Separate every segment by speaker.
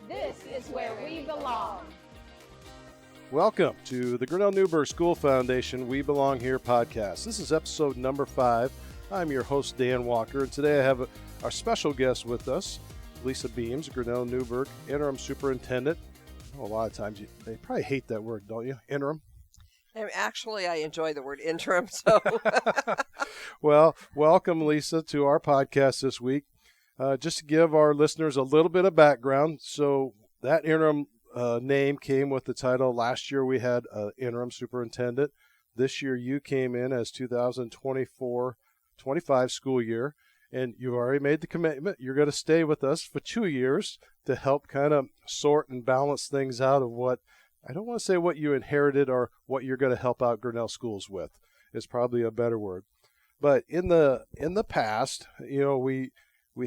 Speaker 1: This is where we belong.
Speaker 2: Welcome to the Grinnell Newburgh School Foundation We Belong Here podcast. This is episode number 5. I'm your host, Dan Walker, and today I have our special guest with us, Lisa Beams, Grinnell Newburgh Interim Superintendent. A lot of times they probably hate that word, don't you? Interim?
Speaker 3: Actually, I enjoy the word interim, so.
Speaker 2: Well, welcome, Lisa, to our podcast this week. Just to give our listeners a little bit of background, so that interim name came with the title. Last year we had an interim superintendent. This year you came in as 2024-25 school year, and you've already made the commitment. You're going to stay with us for 2 years to help kind of sort and balance things out of what, I don't want to say what you inherited or what you're going to help out Grinnell schools with. Is probably a better word. But in the past, you know, we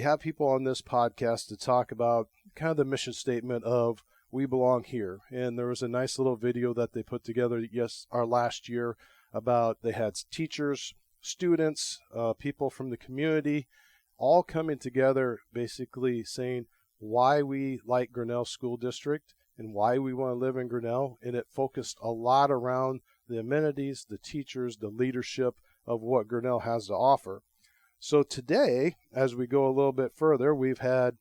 Speaker 2: have people on this podcast to talk about kind of the mission statement of We Belong Here. And there was a nice little video that they put together last year about they had teachers, students, people from the community, all coming together basically saying why we like Grinnell School District and why we want to live in Grinnell. And it focused a lot around the amenities, the teachers, the leadership of what Grinnell has to offer. So today, as we go a little bit further, we've had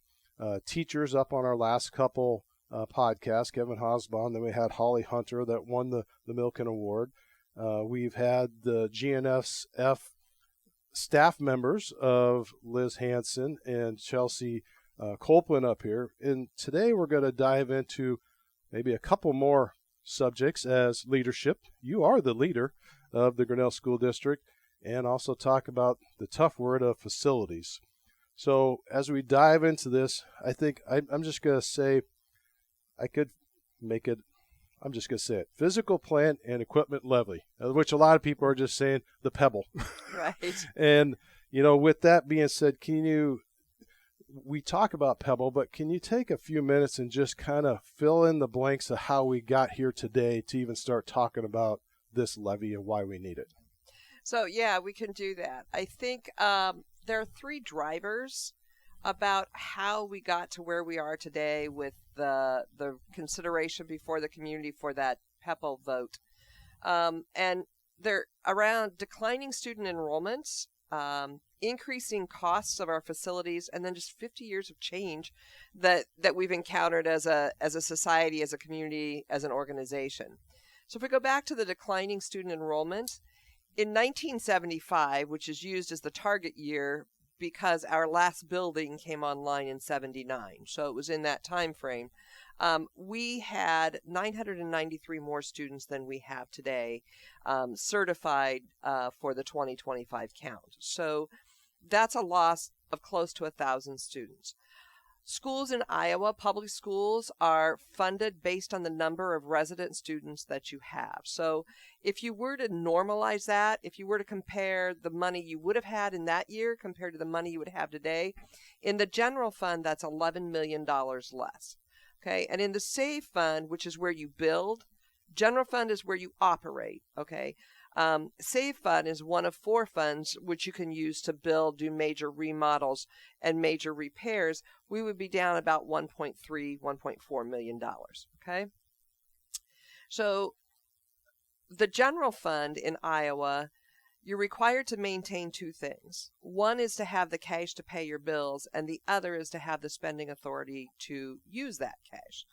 Speaker 2: teachers up on our last couple podcasts, Kevin Hosbaum, then we had Holly Hunter that won the Milken Award. We've had the GNSF staff members of Liz Hanson and Chelsea Copeland up here. And today we're going to dive into maybe a couple more subjects as leadership. You are the leader of the Grinnell School District, and also talk about the tough word of facilities. So as we dive into this, I think I'm just going to say, I'm just going to say it, physical plant and equipment levy, which a lot of people are just saying the pebble.
Speaker 3: Right.
Speaker 2: And, you know, with that being said, we talk about pebble, but can you take a few minutes and just kind of fill in the blanks of how we got here today to even start talking about this levy and why we need it?
Speaker 3: So, yeah, we can do that. I think there are 3 drivers about how we got to where we are today with the consideration before the community for that PEPL vote. And they're around declining student enrollments, increasing costs of our facilities, and then just 50 years of change that we've encountered as a society, as a community, as an organization. So if we go back to the declining student enrollment, in 1975, which is used as the target year because our last building came online in 79, so it was in that time frame, we had 993 more students than we have today certified for the 2025 count. So that's a loss of close to 1,000 students. Schools in Iowa, public schools, are funded based on the number of resident students that you have. So if you were to normalize that, if you were to compare the money you would have had in that year compared to the money you would have today, in the general fund, that's $11 million less. Okay, and in the SAVE fund, which is where you build, general fund is where you operate. Okay. SAVE fund is one of 4 funds which you can use to build, do major remodels and major repairs. We would be down about $1.3, $1.4 million. Okay. So the general fund in Iowa, you're required to maintain 2 things. One is to have the cash to pay your bills, and the other is to have the spending authority to use that cash.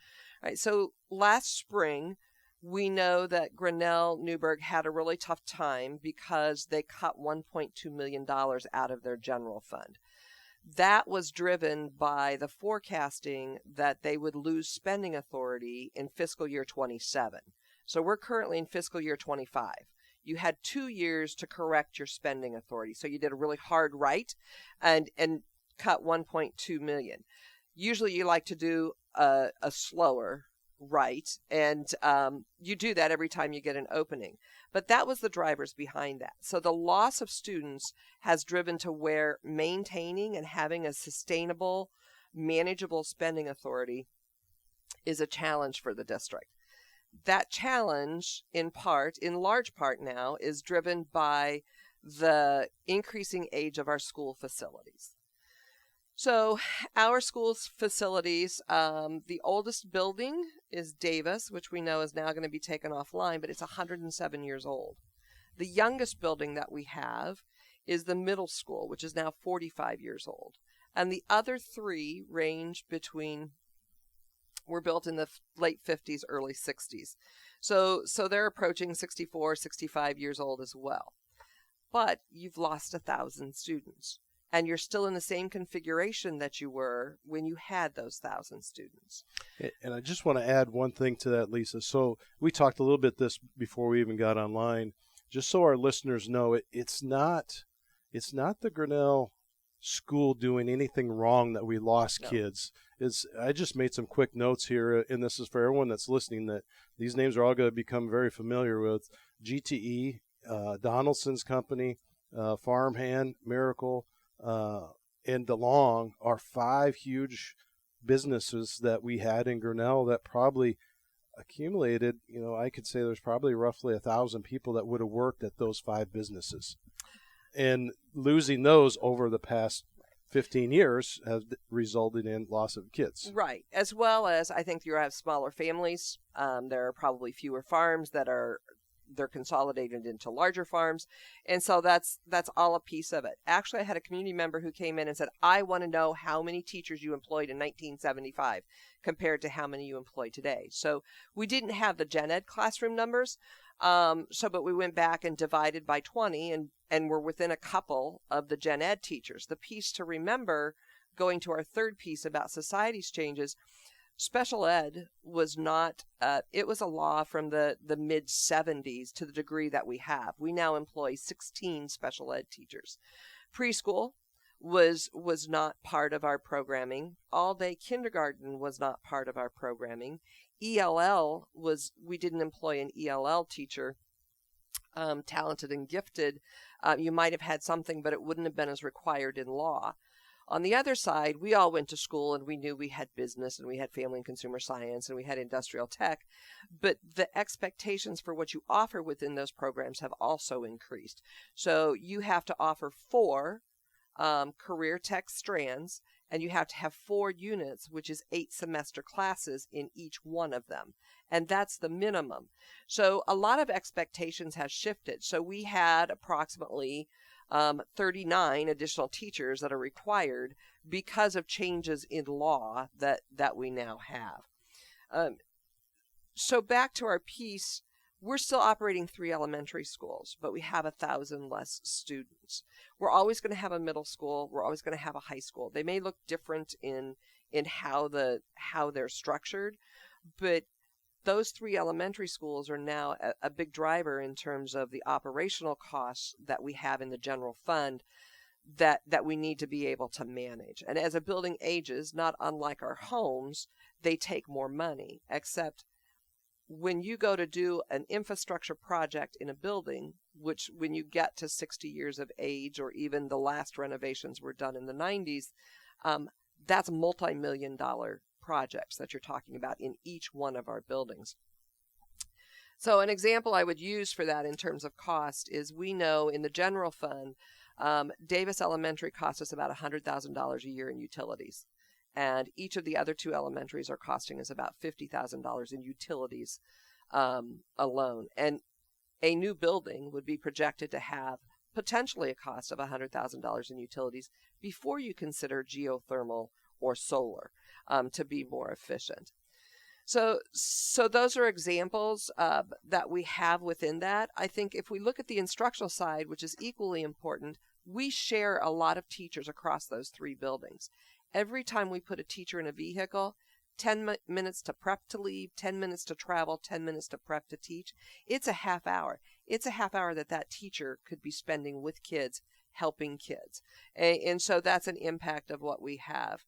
Speaker 3: All right. So last spring, we know that Grinnell Newburgh had a really tough time because they cut $1.2 million out of their general fund. That was driven by the forecasting that they would lose spending authority in fiscal year 27. So we're currently in fiscal year 25. You had 2 years to correct your spending authority. So you did a really hard right and cut $1.2 million. Usually you like to do a slower right, and you do that every time you get an opening. But that was the drivers behind that. So the loss of students has driven to where maintaining and having a sustainable, manageable spending authority is a challenge for the district. That challenge, in large part now, is driven by the increasing age of our school facilities. So our school's facilities, the oldest building is Davis, which we know is now going to be taken offline, but it's 107 years old. The youngest building that we have is the middle school, which is now 45 years old. And the other three range between, were built in the late 50s, early 60s. So they're approaching 64, 65 years old as well. But you've lost 1,000 students. And you're still in the same configuration that you were when you had those 1,000 students.
Speaker 2: And I just want to add one thing to that, Lisa. So we talked a little bit this before we even got online. Just so our listeners know, it's not the Grinnell school doing anything wrong that we lost kids. I just made some quick notes here, and this is for everyone that's listening, that these names are all going to become very familiar with. GTE, Donaldson's company, Farmhand, Miracle, and DeLong are 5 huge businesses that we had in Grinnell that probably accumulated, I could say there's probably roughly 1,000 people that would have worked at those 5 businesses. And losing those over the past 15 years has resulted in loss of kids.
Speaker 3: Right. As well as I think you have smaller families. There are probably fewer farms they're consolidated into larger farms. And so that's all a piece of it. Actually, I had a community member who came in and said, I want to know how many teachers you employed in 1975 compared to how many you employ today. So we didn't have the gen ed classroom numbers. But we went back and divided by 20 and we're within a couple of the gen ed teachers. The piece to remember, going to our third piece about society's changes, special ed was not, it was a law from the mid 70s to the degree that we have. We now employ 16 special ed teachers. Preschool was not part of our programming. All day kindergarten was not part of our programming. ELL we didn't employ an ELL teacher, talented and gifted. You might have had something, but it wouldn't have been as required in law. On the other side, we all went to school and we knew we had business and we had family and consumer science and we had industrial tech, but the expectations for what you offer within those programs have also increased. So you have to offer 4 career tech strands, and you have to have 4 units, which is 8 semester classes in each one of them. And that's the minimum. So a lot of expectations have shifted. So we had approximately 39 additional teachers that are required because of changes in law that we now have. So back to our piece, we're still operating 3 elementary schools, but we have 1,000 less students. We're always going to have a middle school. We're always going to have a high school. They may look different in how they're structured, but those 3 elementary schools are now a big driver in terms of the operational costs that we have in the general fund that we need to be able to manage. And as a building ages, not unlike our homes, they take more money, except when you go to do an infrastructure project in a building, which when you get to 60 years of age, or even the last renovations were done in the 90s, that's multi-million-dollar projects that you're talking about in each one of our buildings. So an example I would use for that in terms of cost is, we know in the general fund, Davis Elementary costs us about $100,000 a year in utilities. And each of the other 2 elementaries are costing us about $50,000 in utilities alone. And a new building would be projected to have potentially a cost of $100,000 in utilities before you consider geothermal or solar to be more efficient. So those are examples that we have within that. I think if we look at the instructional side, which is equally important, we share a lot of teachers across those 3 buildings. Every time we put a teacher in a vehicle, 10 minutes to prep to leave, 10 minutes to travel, 10 minutes to prep to teach, it's a half hour. It's a half hour that teacher could be spending with kids, helping kids. And so that's an impact of what we have.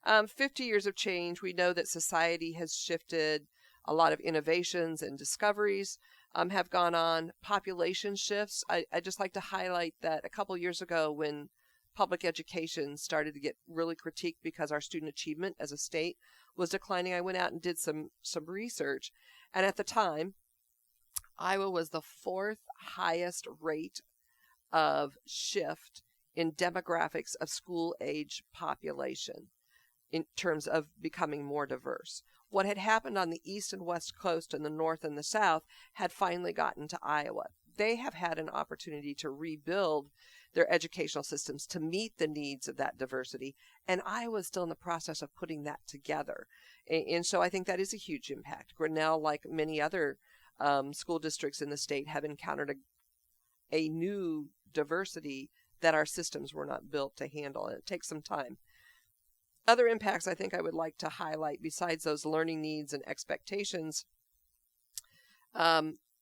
Speaker 3: 50 years of change, we know that society has shifted. A lot of innovations and discoveries have gone on. Population shifts. I just like to highlight that a couple years ago, when public education started to get really critiqued because our student achievement as a state was declining, I went out and did some research. And at the time, Iowa was the 4th highest rate of shift in demographics of school-age population in terms of becoming more diverse. What had happened on the east and west coast and the north and the south had finally gotten to Iowa. They have had an opportunity to rebuild their educational systems to meet the needs of that diversity, and Iowa's still in the process of putting that together. And so I think that is a huge impact. Grinnell, like many other school districts in the state, have encountered a new diversity that our systems were not built to handle, and it takes some time. Other impacts I think I would like to highlight, besides those learning needs and expectations,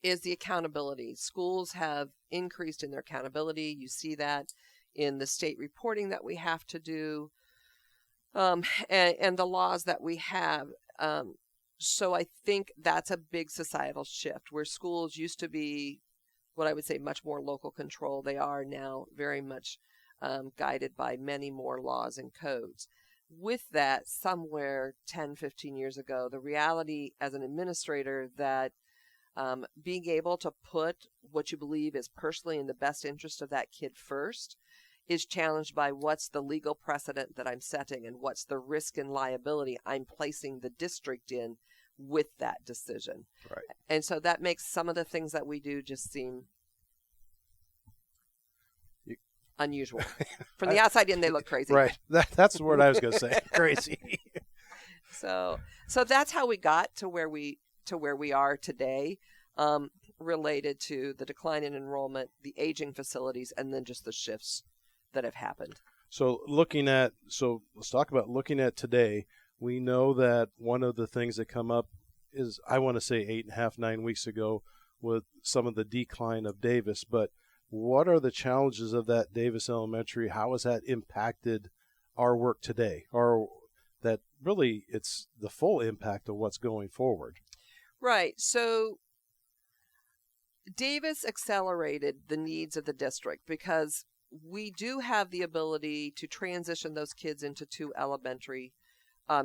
Speaker 3: is the accountability. Schools have increased in their accountability. You see that in the state reporting that we have to do, and the laws that we have. So I think that's a big societal shift, where schools used to be what I would say much more local control. They are now very much guided by many more laws and codes. With that, somewhere 10, 15 years ago, the reality as an administrator that being able to put what you believe is personally in the best interest of that kid first is challenged by what's the legal precedent that I'm setting and what's the risk and liability I'm placing the district in with that decision.
Speaker 2: Right.
Speaker 3: And so that makes some of the things that we do just seem unusual. From the outside in, they look crazy.
Speaker 2: Right. That's the word I was going to say. Crazy.
Speaker 3: So that's how we got to where we are today, related to the decline in enrollment, the aging facilities, and then just the shifts that have happened.
Speaker 2: So let's talk about looking at today. We know that one of the things that come up is, I want to say 8.5, 9 weeks ago, with some of the decline of Davis. But what are the challenges of that Davis Elementary? How has that impacted our work today? Or that really it's the full impact of what's going forward?
Speaker 3: Right. So Davis accelerated the needs of the district because we do have the ability to transition those kids into 2 elementary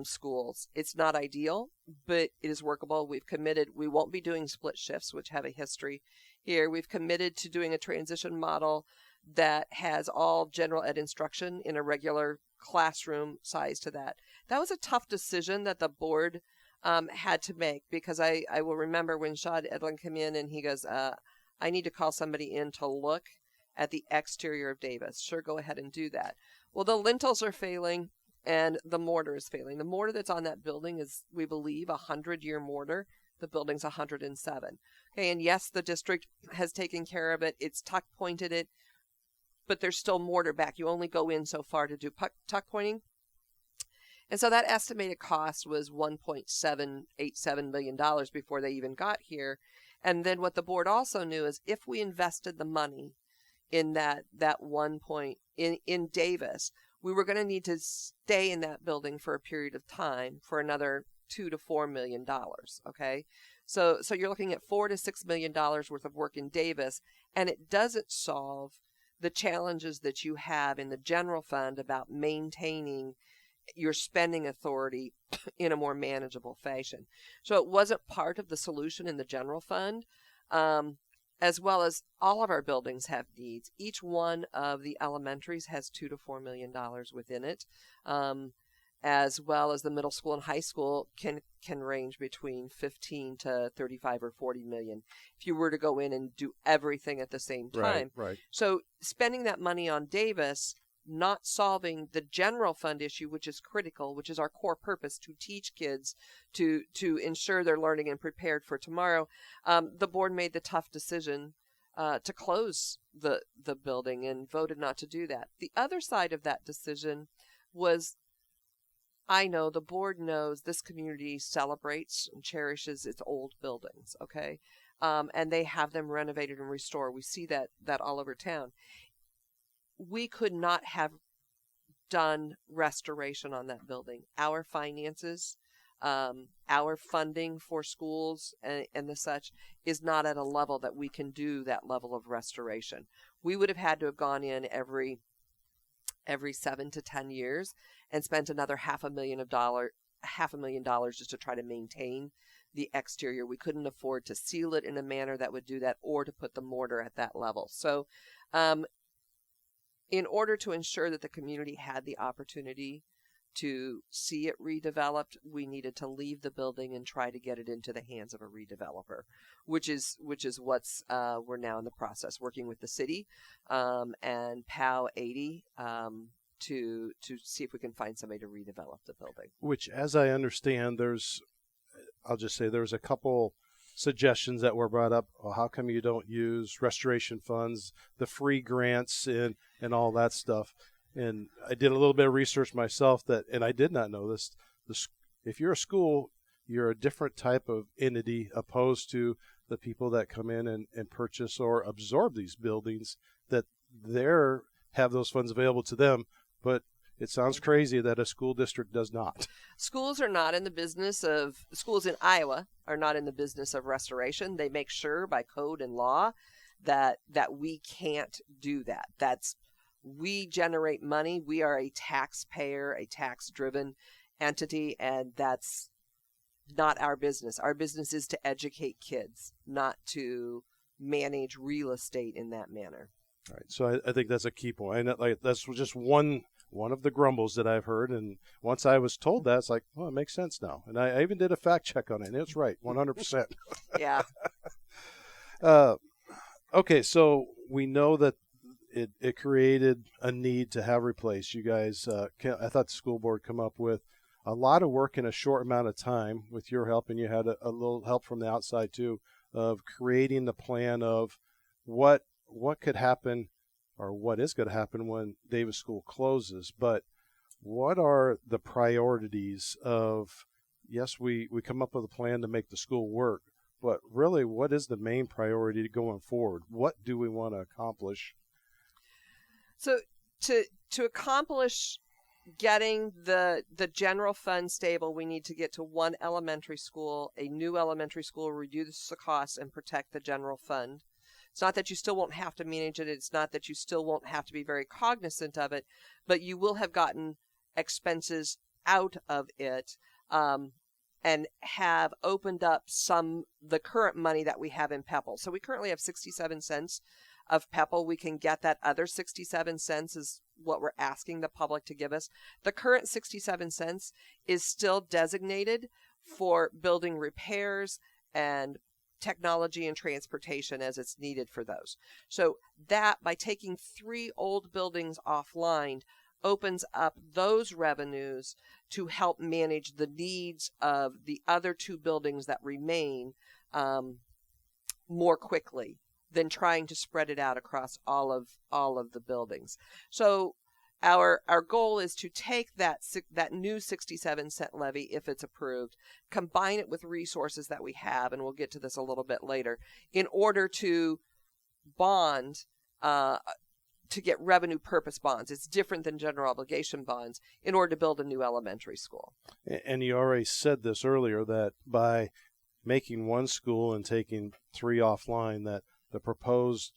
Speaker 3: schools. It's not ideal, but it is workable. We've committed. We won't be doing split shifts, which have a history here. We've committed to doing a transition model that has all general ed instruction in a regular classroom size to that. That was a tough decision that the board had to make, because I will remember when Shad Edlin came in and he goes, I need to call somebody in to look at the exterior of Davis. Sure, go ahead and do that. Well, the lintels are failing and the mortar is failing. The mortar that's on that building is, we believe, a 100-year mortar. The building's 107. Okay, and yes, the district has taken care of it. It's tuck pointed it, but there's still mortar back. You only go in so far to do tuck pointing. And so that estimated cost was $1.787 million before they even got here. And then what the board also knew is if we invested the money in that in Davis, we were going to need to stay in that building for a period of time for another $2 to $4 million. Okay, so you're looking at $4 to $6 million worth of work in Davis, and it doesn't solve the challenges that you have in the general fund about maintaining your spending authority in a more manageable fashion. So it wasn't part of the solution in the general fund, as well as all of our buildings have needs. Each one of the elementaries has $2 to $4 million within it, as well as the middle school and high school can range between 15 to 35 or 40 million if you were to go in and do everything at the same time.
Speaker 2: Right.
Speaker 3: So spending that money on Davis, not solving the general fund issue, which is critical, which is our core purpose, to teach kids to ensure they're learning and prepared for tomorrow. The board made the tough decision to close the building and voted not to do that. The other side of that decision was, I know the board knows this community celebrates and cherishes its old buildings, okay? And they have them renovated and restored. We see that all over town. We could not have done restoration on that building. Our finances, our funding for schools and the such is not at a level that we can do that level of restoration. We would have had to have gone in every 7 to 10 years and spent another $500,000 just to try to maintain the exterior. We couldn't afford to seal it in a manner that would do that, or to put the mortar at that level. So, in order to ensure that the community had the opportunity to see it redeveloped, we needed to leave the building and try to get it into the hands of a redeveloper, which is what's we're now in the process, working with the city and POW 80 to see if we can find somebody to redevelop the building.
Speaker 2: Which, as I understand, I'll just say there's a couple suggestions that were brought up. Well, how come you don't use restoration funds, the free grants, and all that stuff? And I did a little bit of research myself and I did not know this. If you're a school, you're a different type of entity opposed to the people that come in and purchase or absorb these buildings, that have those funds available to them. But it sounds crazy that a school district does not.
Speaker 3: Schools in Iowa are not in the business of restoration. They make sure by code and law that we can't do that. We generate money. We are a taxpayer, a tax-driven entity, and that's not our business. Our business is to educate kids, not to manage real estate in that manner.
Speaker 2: All right, so I think that's a key point. And that's just one of the grumbles that I've heard. And once I was told that, it's like, well, it makes sense now. And I even did a fact check on it, and it's right, 100%.
Speaker 3: Yeah.
Speaker 2: Okay, so we know that it created a need to have replaced. You guys, I thought the school board come up with a lot of work in a short amount of time with your help, and you had a little help from the outside too, of creating the plan of what could happen or what is going to happen when Davis School closes. But what are the priorities of, yes, we come up with a plan to make the school work, but really what is the main priority going forward? What do we want to accomplish?
Speaker 3: So to accomplish getting the general fund stable, we need to get to one elementary school, a new elementary school, reduce the costs, and protect the general fund. It's not that you still won't have to manage it. It's not that you still won't have to be very cognizant of it, but you will have gotten expenses out of it and have opened up the current money that we have in PEPL. So we currently have 67 cents of PEPL. We can get that other 67 cents is what we're asking the public to give us. The current 67 cents is still designated for building repairs and technology and transportation as it's needed for those. So that, by taking 3 old buildings offline, opens up those revenues to help manage the needs of the other 2 buildings that remain more quickly than trying to spread it out across all of the buildings. So our goal is to take that new 67 cent levy, if it's approved, combine it with resources that we have, and we'll get to this a little bit later, in order to bond, to get revenue purpose bonds. It's different than general obligation bonds, in order to build a new elementary school.
Speaker 2: And you already said this earlier, that by making one school and taking 3 offline, that the proposed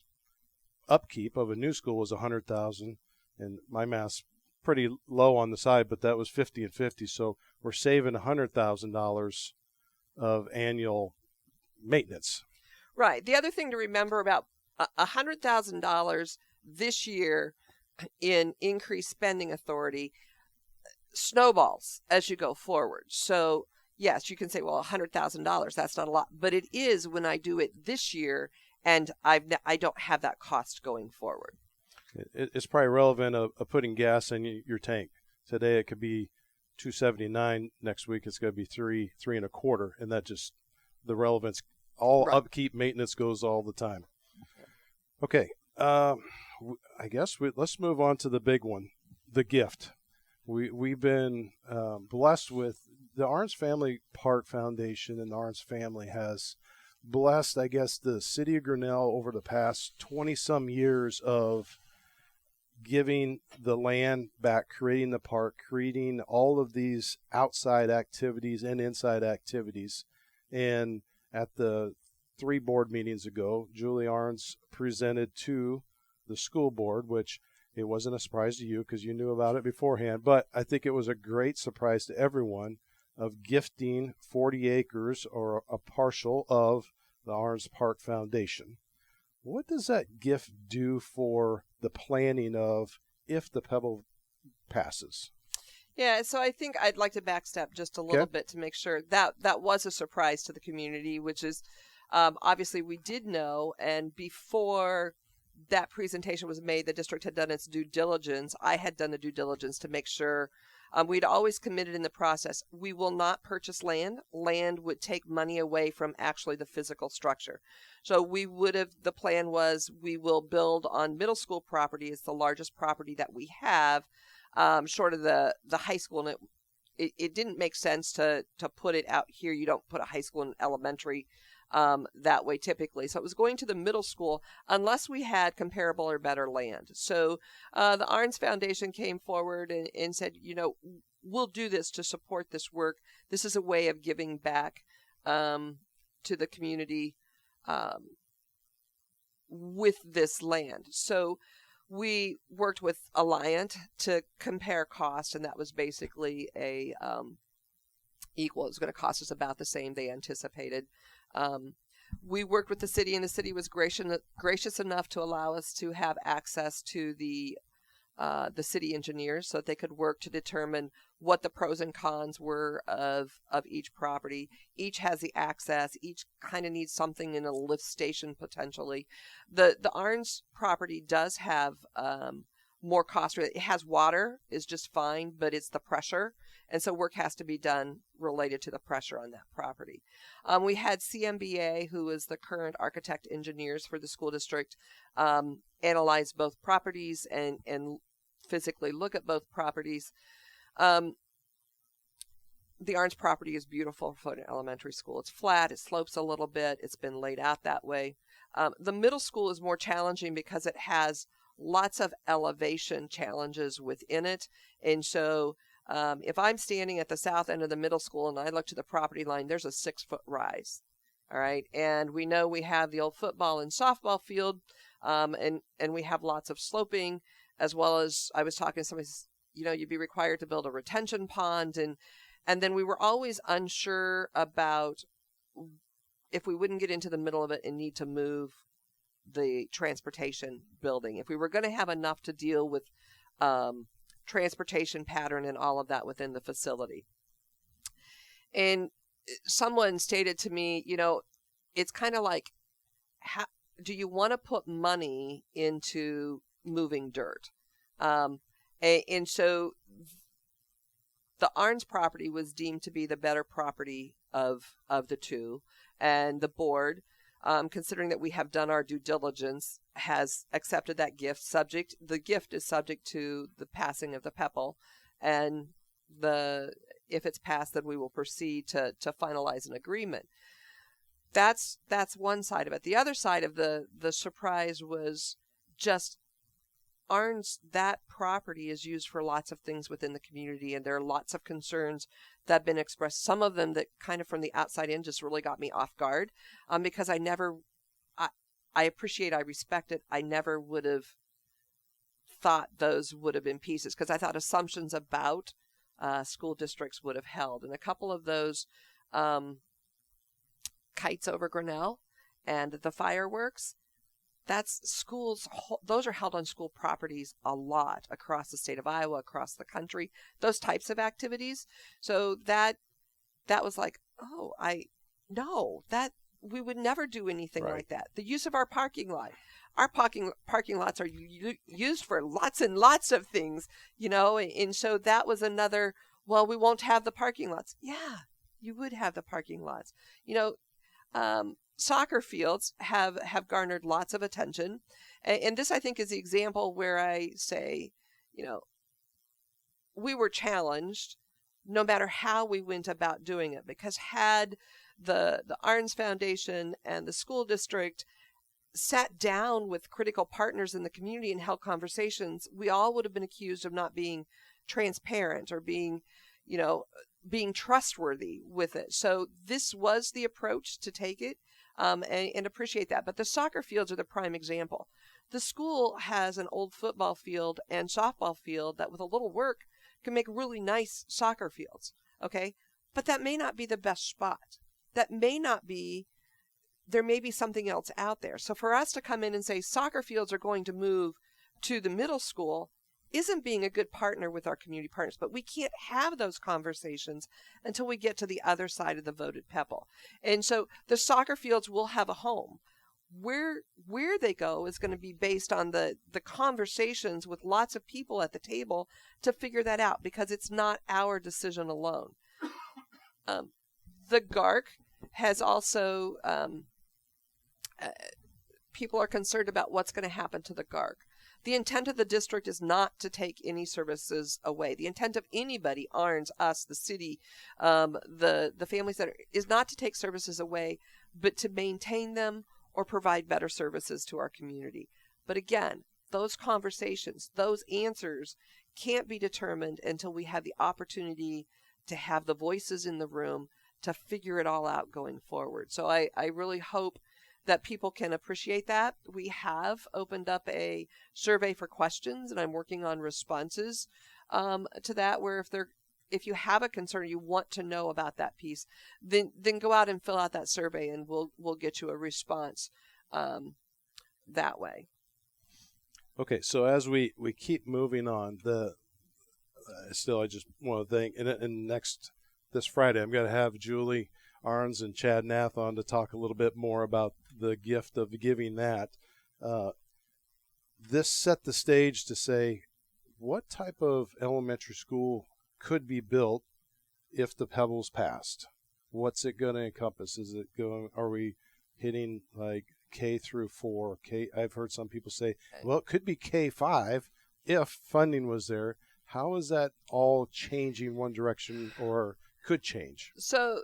Speaker 2: upkeep of a new school was $100,000. And my math's pretty low on the side, but that was 50 and 50. So we're saving $100,000 of annual maintenance.
Speaker 3: Right. The other thing to remember about $100,000 this year in increased spending authority snowballs as you go forward. So yes, you can say, well, $100,000, that's not a lot, but it is when I do it this year, and I don't have that cost going forward.
Speaker 2: It's probably relevant of putting gas in your tank. Today it could be $2.79. Next week it's going to be $3.25, and that just, the relevance, all right. Upkeep maintenance goes all the time. Okay, I guess let's move on to the big one, the gift. We've been blessed with the Arns Family Park Foundation, and the Arns family has blessed, I guess, the city of Grinnell over the past 20-some years of giving the land back, creating the park, creating all of these outside activities and inside activities. And at the 3 board meetings ago, Julie Arns presented to the school board, which it wasn't a surprise to you because you knew about it beforehand, but I think it was a great surprise to everyone, of gifting 40 acres or a partial of the Arns Park Foundation. What does that gift do for the planning of if the Pebble passes?
Speaker 3: Yeah, so I think I'd like to backstep just a little bit to make sure that was a surprise to the community, which is obviously we did know, and before that presentation was made, the district had done its due diligence. I had done the due diligence to make sure we'd always committed in the process. We will not purchase land. Land would take money away from actually the physical structure. So the plan was we will build on middle school property. It's the largest property that we have, short of the high school. And it didn't make sense to put it out here. You don't put a high school and elementary that way typically. So it was going to the middle school unless we had comparable or better land. So the Arns Foundation came forward and said, we'll do this to support this work. This is a way of giving back to the community with this land. So we worked with Alliant to compare cost, and that was basically equal. It was going to cost us about the same they anticipated. We worked with the city, and the city was gracious enough to allow us to have access to the city engineers so that they could work to determine what the pros and cons were of each property. Each has the access. Each kind of needs something in a lift station potentially. The Arns property does have more cost. It has water, is just fine, but it's the pressure. And so work has to be done related to the pressure on that property. We had CMBA, who is the current architect engineers for the school district, analyze both properties and physically look at both properties. The Arns property is beautiful for an elementary school. It's flat, it slopes a little bit, it's been laid out that way. The middle school is more challenging because it has lots of elevation challenges within it. And so if I'm standing at the south end of the middle school and I look to the property line, there's a 6-foot rise. All right. And we know we have the old football and softball field, and we have lots of sloping, as well as I was talking to somebody, you'd be required to build a retention pond. And then we were always unsure about if we wouldn't get into the middle of it and need to move the transportation building, if we were going to have enough to deal with transportation pattern and all of that within the facility. And someone stated to me, it's kind of like, do you want to put money into moving dirt? And so the Arns property was deemed to be the better property of the two, and the board, considering that we have done our due diligence, has accepted that gift. The gift is subject to the passing of the PEPL, and if it's passed, then we will proceed to finalize an agreement. That's one side of it. The other side of the surprise was just Arns, that property is used for lots of things within the community, and there are lots of concerns that have been expressed. Some of them that kind of from the outside in just really got me off guard, because I respect it. I never would have thought those would have been pieces, because I thought assumptions about school districts would have held. And a couple of those kites over Grinnell and the fireworks, that's schools, those are held on school properties a lot across the state of Iowa, across the country, those types of activities. So that was like, that we would never do anything like that. The use of our parking lot. Our parking lots are used for lots and lots of things, and so that was another, well, we won't have the parking lots. Yeah, you would have the parking lots. Soccer fields have garnered lots of attention. And this, I think, is the example where I say, we were challenged no matter how we went about doing it, because had the Arns Foundation and the school district sat down with critical partners in the community and held conversations, we all would have been accused of not being transparent or being trustworthy with it. So this was the approach to take it, and appreciate that. But the soccer fields are the prime example. The school has an old football field and softball field that with a little work can make really nice soccer fields. Okay. But that may not be the best spot. That may not be there may be something else out there. So for us to come in and say soccer fields are going to move to the middle school isn't being a good partner with our community partners. But we can't have those conversations until we get to the other side of the voted PEPAL. And so the soccer fields will have a home. Where they go is going to be based on the conversations with lots of people at the table to figure that out, because it's not our decision alone. The GARC has also, people are concerned about what's going to happen to the GARC. The intent of the district is not to take any services away. The intent of anybody, ARNS, us, the city, the family center, is not to take services away, but to maintain them or provide better services to our community. But again, those conversations, those answers can't be determined until we have the opportunity to have the voices in the room to figure it all out going forward. So I really hope that people can appreciate that. We have opened up a survey for questions, and I'm working on responses to that, where if you have a concern, you want to know about that piece, then go out and fill out that survey, and we'll get you a response that way.
Speaker 2: Okay, so as we keep moving on, still I just want to thank, and this Friday I'm going to have Julie Arns and Chad Nath on to talk a little bit more about the gift of giving that. This set the stage to say, what type of elementary school could be built if the PEBAL's passed? What's it going to encompass? Are we hitting like K through 4? I've heard some people say, well, it could be K5 if funding was there. How is that all changing one direction, or could change?
Speaker 3: So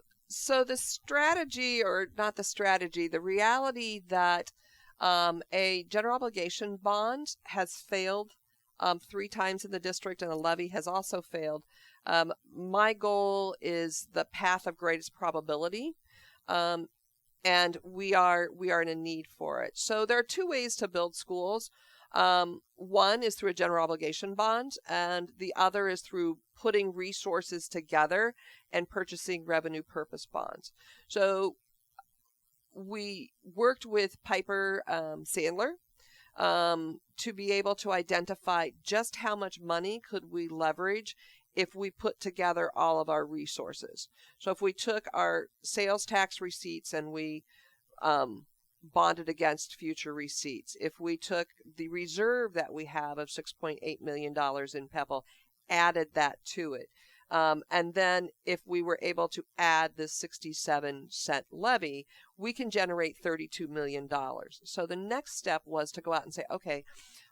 Speaker 3: the strategy, or not the strategy, the reality that a general obligation bond has failed 3 times in the district, and a levy has also failed. My goal is the path of greatest probability, and we are in a need for it. So there are 2 ways to build schools. One is through a general obligation bond, and the other is through putting resources together and purchasing revenue purpose bonds. So we worked with Piper Sandler to be able to identify just how much money could we leverage if we put together all of our resources. So if we took our sales tax receipts and we bonded against future receipts, if we took the reserve that we have of $6.8 million in PEPAL, added that to it, and then if we were able to add the 67-cent levy, we can generate $32 million. So the next step was to go out and say, okay,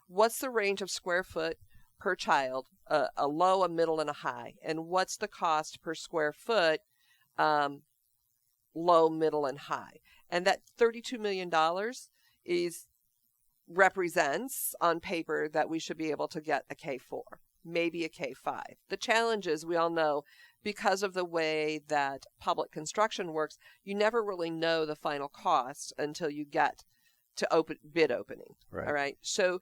Speaker 3: what's the range of square foot per child, a low, a middle, and a high, and what's the cost per square foot, low, middle, and high? And that $32 million represents on paper that we should be able to get a K4, maybe a K5. The challenge is, we all know, because of the way that public construction works, you never really know the final cost until you get to bid opening.
Speaker 2: Right.
Speaker 3: All right. So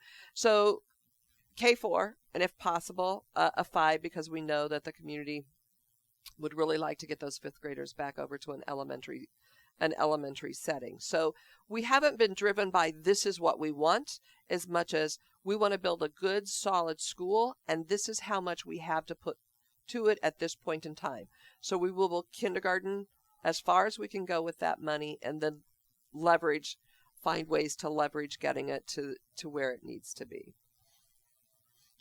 Speaker 3: K4, and if possible, a 5, because we know that the community would really like to get those 5th graders back over to an elementary setting. So we haven't been driven by this is what we want as much as we want to build a good, solid school, and this is how much we have to put to it at this point in time. So we will kindergarten as far as we can go with that money, and then find ways to leverage getting it to where it needs to be,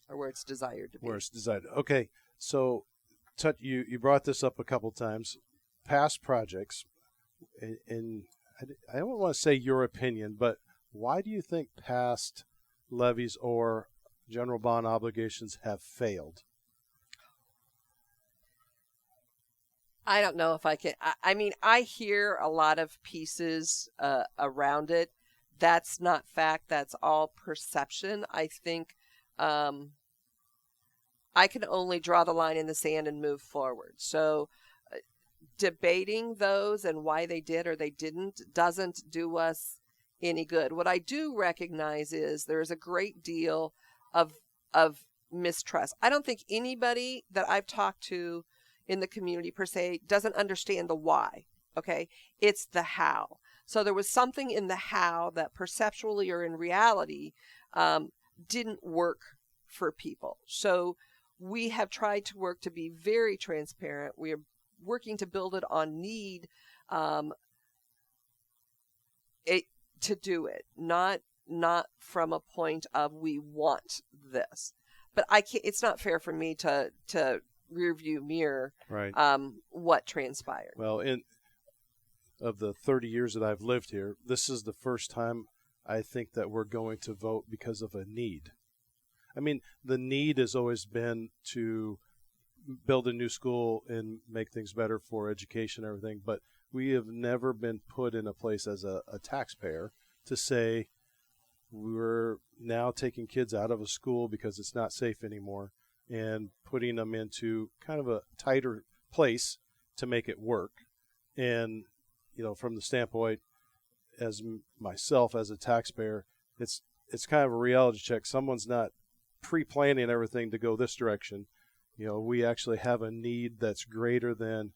Speaker 3: or where it's desired to be.
Speaker 2: Where it's desired. Okay, so you brought this up a couple times, past projects. And I don't want to say your opinion, but why do you think past levies or general bond obligations have failed?
Speaker 3: I don't know if I can. I mean, I hear a lot of pieces around it. That's not fact. That's all perception. I think I can only draw the line in the sand and move forward. So debating those and why they did or they didn't doesn't do us any good. What I do recognize is there's a great deal of mistrust. I don't think anybody that I've talked to in the community per se doesn't understand the why Okay. It's the how. So there was something in the how that perceptually or in reality didn't work for people. So we have tried to work to be very transparent. We are working to build it on need to do it, not from a point of we want this. But I can't. It's not fair for me to rear view mirror
Speaker 2: Right.
Speaker 3: what transpired.
Speaker 2: Well, of the 30 years that I've lived here, this is the first time I think that we're going to vote because of a need. I mean, the need has always been to build a new school and make things better for education and everything, but we have never been put in a place as a taxpayer to say we're now taking kids out of a school because it's not safe anymore and putting them into kind of a tighter place to make it work. And, you know, from the standpoint as myself as a taxpayer, it's kind of a reality check. Someone's not pre-planning everything to go this direction. You know, we actually have a need that's greater than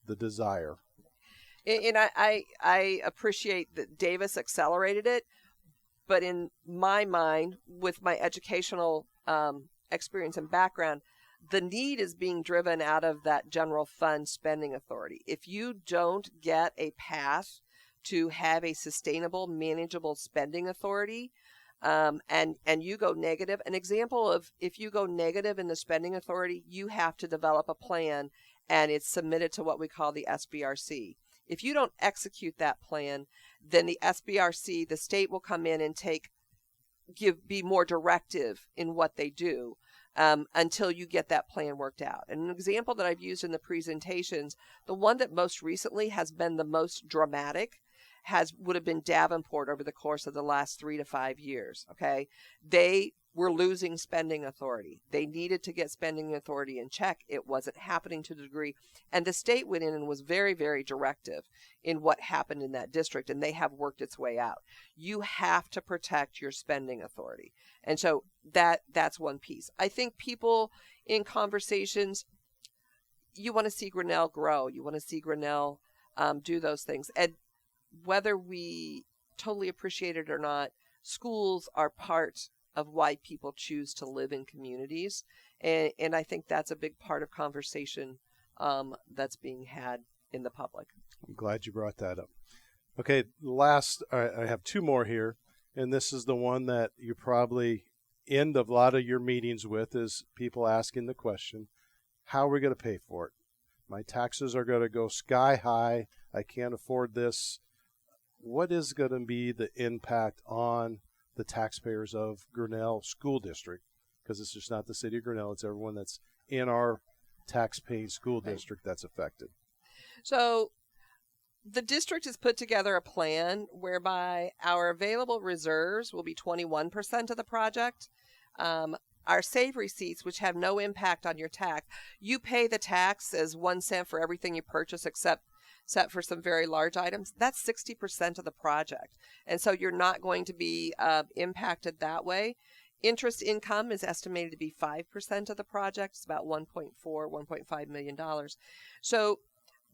Speaker 2: the desire.
Speaker 3: And I appreciate that Davis accelerated it, but in my mind, with my educational experience and background, the need is being driven out of that general fund spending authority. If you don't get a path to have a sustainable, manageable spending authority, and you go negative, an example of if you go negative in the spending authority, you have to develop a plan and it's submitted to what we call the SBRC. If you don't execute that plan, then the SBRC, the state will come in and be more directive in what they do until you get that plan worked out. And an example that I've used in the presentations, the one that most recently has been the most dramatic would have been Davenport over the course of the last 3 to 5 years. Okay. They were losing spending authority. They needed to get spending authority in check. It wasn't happening to the degree. And the state went in and was very, very directive in what happened in that district. And they have worked its way out. You have to protect your spending authority. And so that's one piece. I think people in conversations, you want to see Grinnell grow. You want to see Grinnell do those things. And whether we totally appreciate it or not, schools are part of why people choose to live in communities. And I think that's a big part of conversation that's being had in the public.
Speaker 2: I'm glad you brought that up. Okay, I have 2 more here, and this is the one that you probably end a lot of your meetings with is people asking the question, how are we going to pay for it? My taxes are going to go sky high. I can't afford this. What is going to be the impact on the taxpayers of Grinnell School District? Because it's just not the city of Grinnell, it's everyone that's in our tax-paying school district that's affected. So
Speaker 3: the district has put together a plan whereby our available reserves will be 21% of the project. Our save receipts, which have no impact on your tax, you pay the tax as 1 cent for everything you purchase except for some very large items. That's 60% of the project. And so you're not going to be impacted that way. Interest income is estimated to be 5% of the project. It's about $1.5 million. So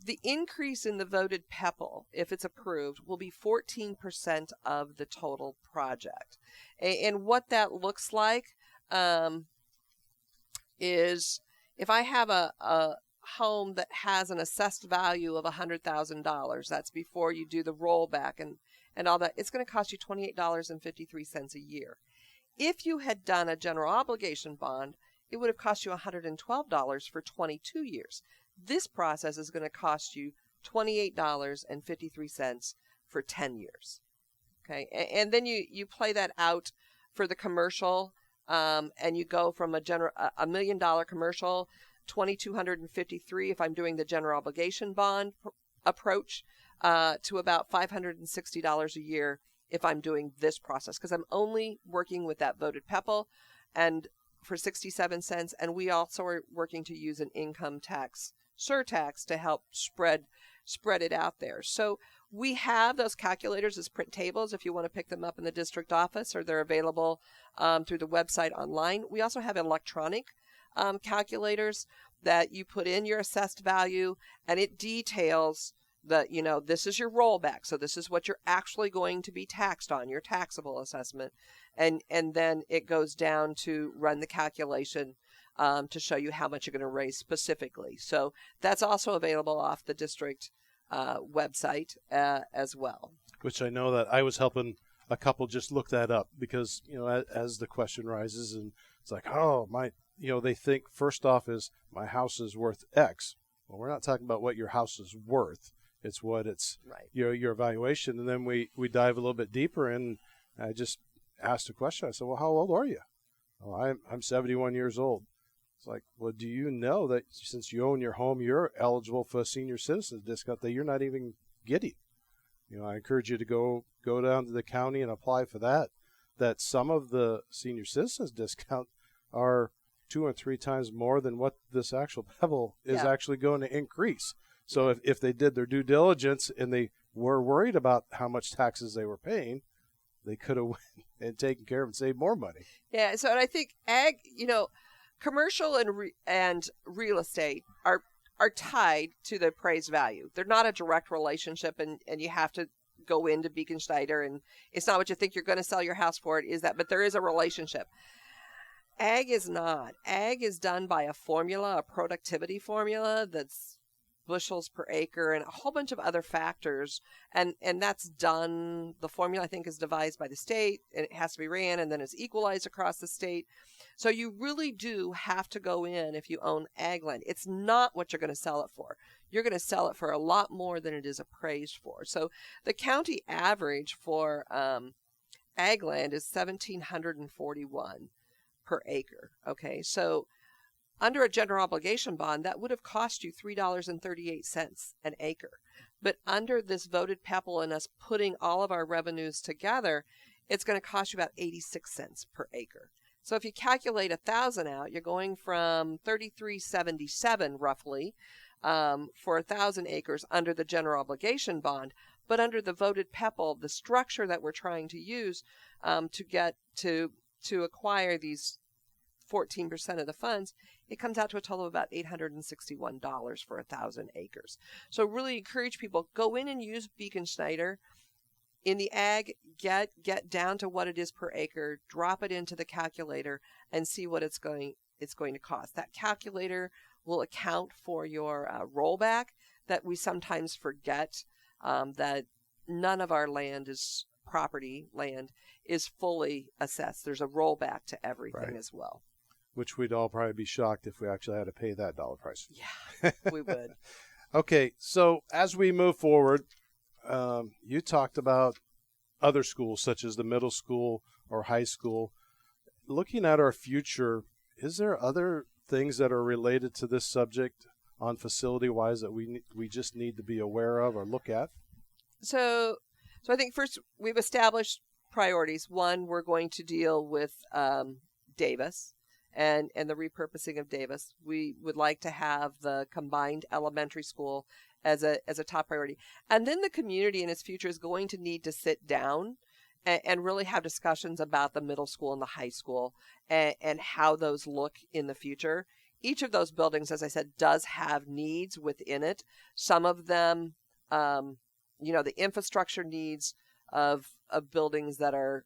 Speaker 3: the increase in the voted PEPL, if it's approved, will be 14% of the total project. And what that looks like is if I have a home that has an assessed value of $100,000, that's before you do the rollback and all that, it's going to cost you $28.53 a year. If you had done a general obligation bond, it would have cost you $112 for 22 years. This process is going to cost you $28.53 for 10 years. Okay, and then you play that out for the commercial, and you go from a $1 million commercial, $2,253 if I'm doing the general obligation bond approach, to about $560 a year if I'm doing this process, because I'm only working with that voted PEPL and for 67 cents, and we also are working to use an income tax surtax to help spread it out there. So we have those calculators as print tables if you want to pick them up in the district office, or they're available through the website online. We also have electronic calculators that you put in your assessed value, and it details This is your rollback. So this is what you're actually going to be taxed on, your taxable assessment. And then it goes down to run the calculation to show you how much you're going to raise specifically. So that's also available off the district website as well.
Speaker 2: Which I know that I was helping a couple just look that up because, as the question rises and it's like, oh, they think first off is my house is worth X. Well, we're not talking about what your house is worth. It's what it's,
Speaker 3: right.
Speaker 2: your evaluation. And then we dive a little bit deeper and I just asked a question. I said, well, how old are you? Oh, I'm 71 years old. It's like, well, do you know that since you own your home, you're eligible for a senior citizen discount that you're not even getting? I encourage you to go down to the county and apply for that. That some of the senior citizens discount are 2 or 3 times more than what this actual Pebble is actually going to increase. So if they did their due diligence and they were worried about how much taxes they were paying, they could have went and taken care of and saved more money.
Speaker 3: Yeah. So and I think commercial and real estate are tied to the appraised value. They're not a direct relationship, and you have to go into Beacon Schneider, and it's not what you think you're going to sell your house for. It is that, but there is a relationship. Ag is not. Ag is done by a formula, a productivity formula that's bushels per acre and a whole bunch of other factors. And that's done, the formula I think is devised by the state, and it has to be ran, and then it's equalized across the state. So you really do have to go in if you own ag land. It's not what you're going to sell it for. You're going to sell it for a lot more than it is appraised for. So the county average for ag land is $1,741 per acre. Okay, so under a general obligation bond, that would have cost you $3.38 an acre. But under this voted PEPL and us putting all of our revenues together, it's going to cost you about 86 cents per acre. So if you calculate 1,000 out, you're going from $33.77 roughly for 1,000 acres under the general obligation bond. But under the voted PEPL, the structure that we're trying to use to get to acquire these 14% of the funds, it comes out to a total of about $861 for 1,000 acres. So really encourage people, go in and use Beacon Schneider. In the ag, get down to what it is per acre, drop it into the calculator, and see what it's going to cost. That calculator will account for your rollback that we sometimes forget, that none of our land is property land is fully assessed. There's a rollback to everything as well.
Speaker 2: Which we'd all probably be shocked if we actually had to pay that dollar price.
Speaker 3: Yeah, we would.
Speaker 2: Okay, so as we move forward, you talked about other schools such as the middle school or high school. Looking at our future, is there other things that are related to this subject on facility-wise that we just need to be aware of or look at?
Speaker 3: So I think first we've established priorities. One, we're going to deal with Davis and the repurposing of Davis. We would like to have the combined elementary school as a top priority. And then the community in its future is going to need to sit down and really have discussions about the middle school and the high school and how those look in the future. Each of those buildings, as I said, does have needs within it. Some of them, the infrastructure needs of buildings that are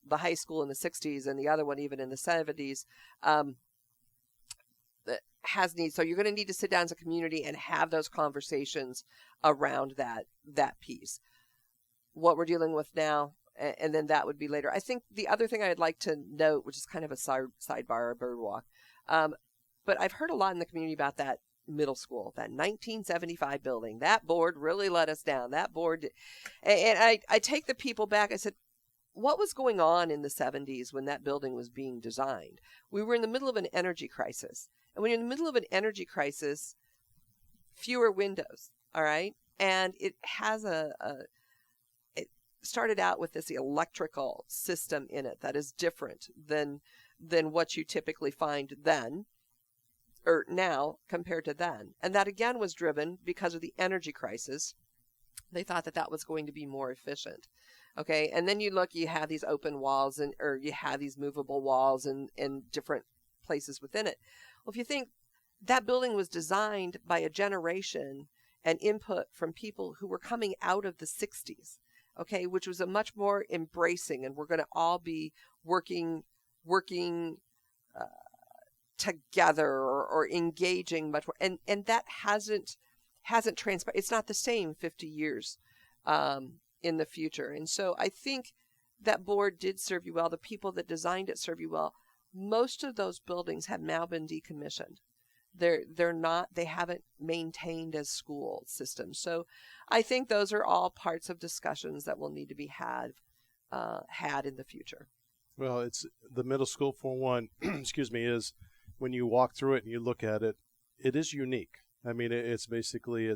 Speaker 3: the high school in the 60s and the other one even in the 70s that has needs. So you're going to need to sit down as a community and have those conversations around that piece. What we're dealing with now, and then that would be later. I think the other thing I'd like to note, which is kind of a sidebar or bird walk, but I've heard a lot in the community about that middle school, that 1975 building. That board really let us down. That board, and I take the people back. I said, what was going on in the 70s when that building was being designed? We were in the middle of an energy crisis. And when you're in the middle of an energy crisis, fewer windows, all right? And it has it started out with this electrical system in it that is different than what you typically find then or now compared to then. And that again was driven because of the energy crisis. They thought that was going to be more efficient. Okay, and then you have these open walls or you have these movable walls in different places within it. Well, if you think that building was designed by a generation and input from people who were coming out of the 60s, okay, which was a much more embracing, and we're going to all be working together or engaging much more, and that hasn't transpired. It's not the same 50 years in the future. And so I think that board did serve you well. The people that designed it serve you well. Most of those buildings have now been decommissioned. They haven't maintained as school systems. So I think those are all parts of discussions that will need to be had in the future.
Speaker 2: Well, it's the middle school, for one, excuse me, is when you walk through it and you look at it, it is unique. I mean, it's basically,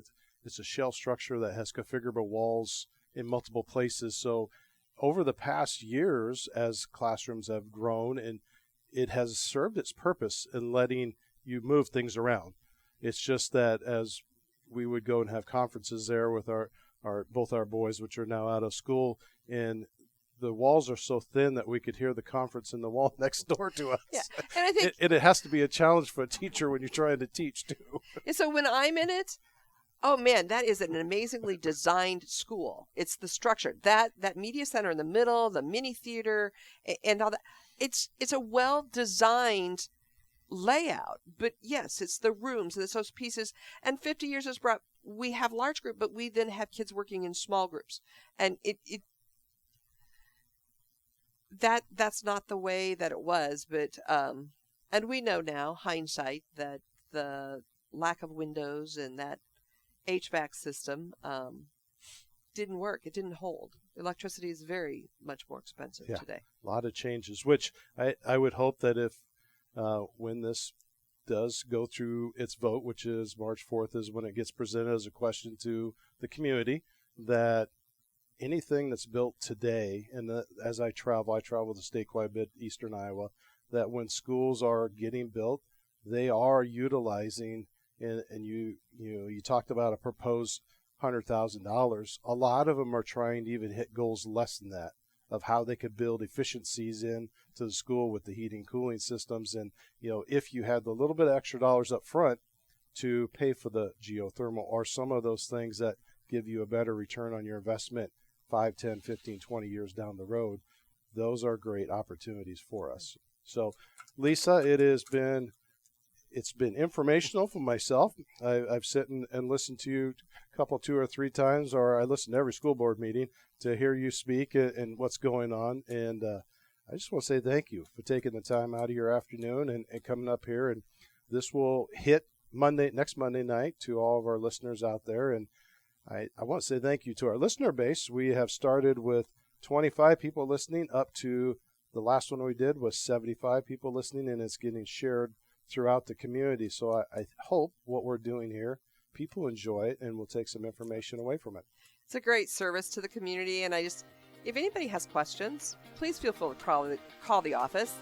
Speaker 2: it's a shell structure that has configurable walls in multiple places. So over the past years, as classrooms have grown, and it has served its purpose in letting you move things around. It's just that as we would go and have conferences there with both our boys, which are now out of school, and the walls are so thin that we could hear the conference in the wall next door to us.
Speaker 3: Yeah, and I think
Speaker 2: it has to be a challenge for a teacher when you're trying to teach too.
Speaker 3: And so when I'm in it, oh man, that is an amazingly designed school. It's the structure, that media center in the middle, the mini theater, and all that. It's a well-designed layout. But yes, it's the rooms and it's those pieces. And 50 years has brought, we have large group, but we then have kids working in small groups. And that's not the way that it was. But and we know now, hindsight, that the lack of windows and that HVAC system didn't work. It didn't hold. Electricity is very much more expensive today.
Speaker 2: A lot of changes, which I would hope that if when this does go through its vote, which is March 4th, is when it gets presented as a question to the community, that anything that's built today, and as I travel the state quite a bit, eastern Iowa, that when schools are getting built, they are utilizing, and you talked about a proposed $100,000. A lot of them are trying to even hit goals less than that, of how they could build efficiencies in to the school with the heating cooling systems. And if you had the little bit of extra dollars up front to pay for the geothermal or some of those things that give you a better return on your investment 5, 10, 15, 20 years down the road, those are great opportunities for us. So Lisa, it's been informational for myself. I've sat and listened to you two or three times, or I listen to every school board meeting to hear you speak and what's going on. And I just want to say thank you for taking the time out of your afternoon and coming up here. And this will hit next Monday night to all of our listeners out there. And I want to say thank you to our listener base. We have started with 25 people listening up to the last one we did was 75 people listening, and it's getting shared throughout the community. So I hope what we're doing here, people enjoy it and will take some information away from it.
Speaker 3: It's a great service to the community. And if anybody has questions, please feel free to call the office.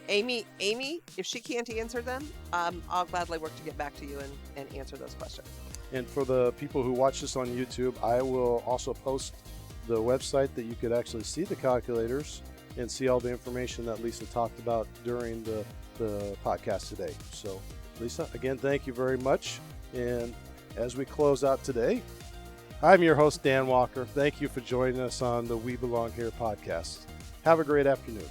Speaker 3: Amy, if she can't answer them, I'll gladly work to get back to you and answer those questions.
Speaker 2: And for the people who watch this on YouTube, I will also post the website that you could actually see the calculators and see all the information that Lisa talked about during the podcast today. So, Lisa, again, thank you very much. And as we close out today, I'm your host, Dan Walker. Thank you for joining us on the We Belong Here podcast. Have a great afternoon.